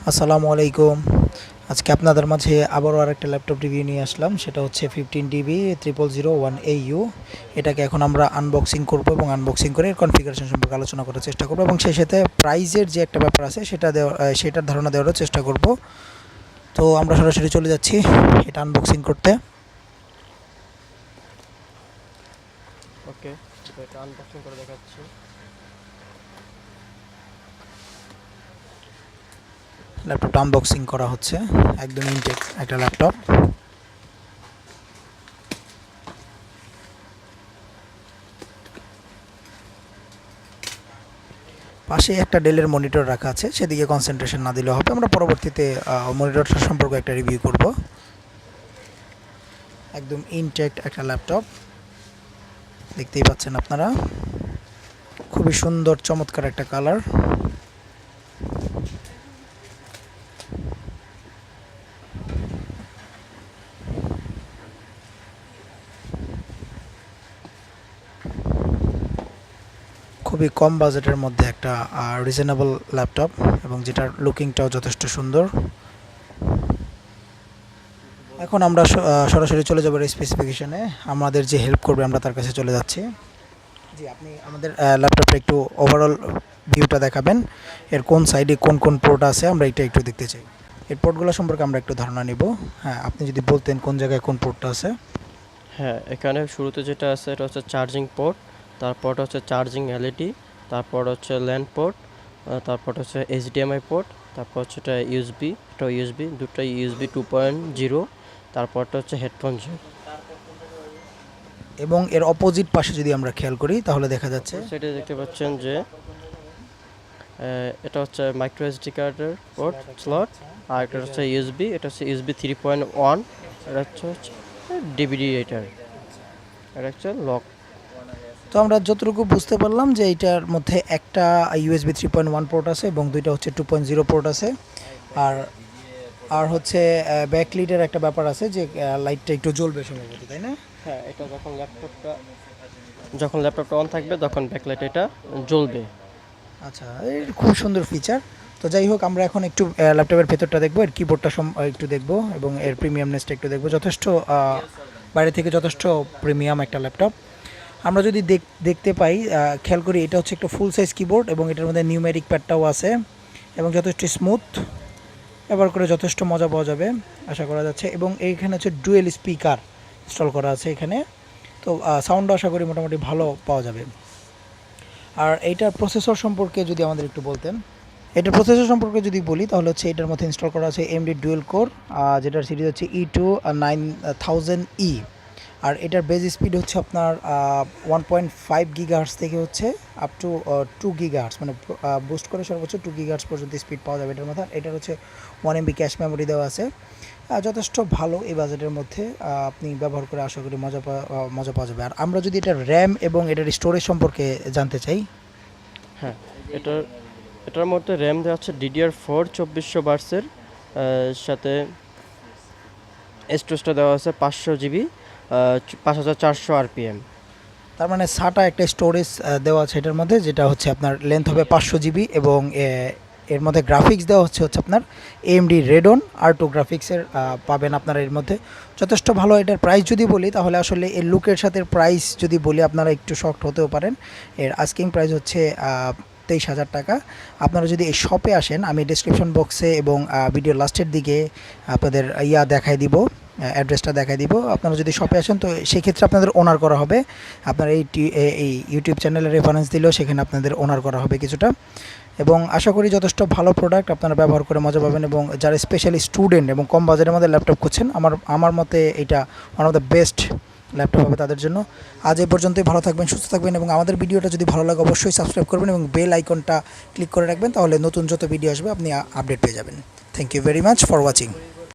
আসসালামু আলাইকুম। আজকে আপনাদের মাঝে আবারও আরেকটা ল্যাপটপ রিভিউ নিয়ে আসলাম। সেটা হচ্ছে 15 ডিবি 0001AU। এটাকে এখন আমরা আনবক্সিং করব এবং আনবক্সিং করে এর কনফিগারেশন সম্পর্কে আলোচনা করার চেষ্টা করব এবং সেই সাথে প্রাইজের যে একটা ব্যাপার আছে সেটার ধারণা দেওয়ারও চেষ্টা করব। তো আমরা সরাসরি চলে যাচ্ছি এটা আনবক্সিং করতে। ওকে, এটা আনবক্সিং করে দেখাচ্ছি। ল্যাপটপটা আনবক্সিং করা হচ্ছে, একদম ইনটেক একটা ল্যাপটপ। পাশে একটা ডেলের মনিটর রাখা আছে, সেদিকে কনসেন্ট্রেশন না দিলেও হবে। আমরা পরবর্তীতে মনিটরটা সম্পর্কে একটা রিভিউ করব। একদম ইনটেক একটা ল্যাপটপ দেখতেই পাচ্ছেন আপনারা, খুবই সুন্দর চমৎকার একটা কালার। খুবই কম বাজেটের মধ্যে একটা রিজনেবল ল্যাপটপ এবং যেটার লুকিংটাও যথেষ্ট সুন্দর। এখন আমরা সরাসরি চলে যাবো স্পেসিফিকেশনে। আমাদের যে হেল্প করবে আমরা তার কাছে চলে যাচ্ছি। জি, আপনি আমাদের ল্যাপটপটা একটু ওভারঅল ভিউটা দেখাবেন, এর কোন সাইডে কোন কোন পোর্ট আছে আমরা এটা একটু দেখতে চাই। এর পোর্টগুলো সম্পর্কে আমরা একটু ধারণা নিব। হ্যাঁ, আপনি যদি বলতেন কোন জায়গায় কোন পোর্টটা আছে। হ্যাঁ, এখানে শুরুতে যেটা আছে এটা হচ্ছে চার্জিং পোর্ট, তারপর হচ্ছে চার্জিং এলইডি, তারপর হচ্ছে ল্যান্ড পোর্ট, তারপর হচ্ছে এইচডিএমআই পোর্ট, তারপর হচ্ছে এটা ইউএসবি, এটা ইউএসবি, দুটোই ইউএসবি 2.0, তারপরটা হচ্ছে হেডফোন জ্যাক। এবং এর অপোজিট পাশে যদি আমরা খেয়াল করি তাহলে দেখা যাচ্ছে সেটা দেখতে পাচ্ছেন যে এটা হচ্ছে মাইক্রো এসডি কার্ডের পোর্ট স্লট, আর এটা হচ্ছে ইউএসবি, এটা হচ্ছে ইউএসবি 3.1, এটা হচ্ছে ডিভিডি রাইটার, এটা হচ্ছে লক। তো আমরা যতটুকু বুঝতে পারলাম যে এইটার মধ্যে একটা ইউএসবি 3.1 পোর্ট আছে এবং দুইটা হচ্ছে 2.0 পোর্ট আছে। আর আর হচ্ছে ব্যাকলিটের একটা ব্যাপার আছে যে লাইটটা একটু জ্বলবে সম্ভবত, তাই না? হ্যাঁ, এটা যখন ল্যাপটপটা অন থাকবে তখন ব্যাকলাইট এটা জ্বলবে। আচ্ছা, এর খুব সুন্দর ফিচার। তো যাই হোক, আমরা এখন একটু ল্যাপটপের ভেতরটা দেখবো, এর কিবোর্ডটা একটু দেখবো এবং এর প্রিমিয়ামনেসটা একটু দেখবো। যথেষ্ট বাইরে থেকে যথেষ্ট প্রিমিয়াম একটা ল্যাপটপ। আমরা যদি দেখতে পাই, খেয়াল করি, এটা হচ্ছে একটা ফুল সাইজ কিবোর্ড এবং এটার মধ্যে নিউমেরিক প্যাডটাও আছে এবং যথেষ্ট স্মুথ, ব্যবহার করে যথেষ্ট মজা পাওয়া যাবে আশা করা যাচ্ছে। এবং এইখানে হচ্ছে ডুয়েল স্পিকার ইনস্টল করা আছে এখানে, তো সাউন্ডও আশা করি মোটামুটি ভালো পাওয়া যাবে। আর এইটার প্রসেসর সম্পর্কে যদি আমাদের একটু বলতেন। এটার প্রসেসর সম্পর্কে যদি বলি তাহলে হচ্ছে এটার মধ্যে ইনস্টল করা আছে AMD Duel-Core, যেটার সিরিজ হচ্ছে E2-9000e। আর এটার বেজ স্পিড হচ্ছে আপনার 1.5 গিগাহার্টজ থেকে হচ্ছে আপ টু 2 গিগাহার্টজ, মানে বুস্ট করে সর্বোচ্চ 2 গিগাহার্টজ পর্যন্ত স্পিড পাওয়া যাবে এটার মধ্যে। এটার হচ্ছে 1 MB ক্যাশ মেমোরি দেওয়া আছে। যথেষ্ট ভালো এই বাজেটের মধ্যে, আপনি ব্যবহার করে আশা করি মজা পাওয়া যাবে। আর আমরা যদি এটার র্যাম এবং এটার স্টোরেজ সম্পর্কে জানতে চাই। হ্যাঁ, এটার মধ্যে র্যাম দেওয়া আছে DDR4 2400 বার্সের, সাথে স্টোরেজটা দেওয়া আছে 500 জিবি, 5400 RPM। তার মানে SATA একটা স্টোরেজ দেওয়া আছে এটার মধ্যে, যেটা হচ্ছে আপনার লেন্থ হবে 500 জিবি এবং এর মধ্যে গ্রাফিক্স দেওয়া হচ্ছে আপনার AMD Radeon R2 গ্রাফিক্সের পাবেন আপনারা এর মধ্যে। যথেষ্ট ভালো। এটার প্রাইস যদি বলি তাহলে আসলে এর লুকের সাথে প্রাইস যদি বলি আপনারা একটু শকড হতেও পারেন। এর আস্কিং প্রাইস হচ্ছে 23,000 টাকা। আপনারা যদি এই শপে আসেন, আমি ডেসক্রিপশন বক্সে এবং ভিডিও লাস্টের দিকে আপনাদের দেখাই দিব, অ্যাড্রেসটা দেখাই দিব। আপনারা যদি শপে আসেন তো সেক্ষেত্রে আপনাদের ওনার করা হবে। আপনার এই ইউটিউব চ্যানেলের রেফারেন্স দিলেও সেখানে আপনাদের ওনার করা হবে কিছুটা। এবং আশা করি যথেষ্ট ভালো প্রোডাক্ট, আপনারা ব্যবহার করে মজা পাবেন। এবং যারা স্পেশালি স্টুডেন্ট এবং কম বাজেটের মধ্যে ল্যাপটপ খুঁজছেন, আমার মতে এটা one of the best laptop হবে তাদের জন্য। আজ এই পর্যন্তই। ভালো থাকবেন, সুস্থ থাকবেন এবং আমাদের ভিডিওটা যদি ভালো লাগে অবশ্যই সাবস্ক্রাইব করবেন এবং বেল আইকনটা ক্লিক করে রাখবেন, তাহলে নতুন যত ভিডিও আসবে আপনি আপডেট পেয়ে যাবেন। Thank you very much for watching.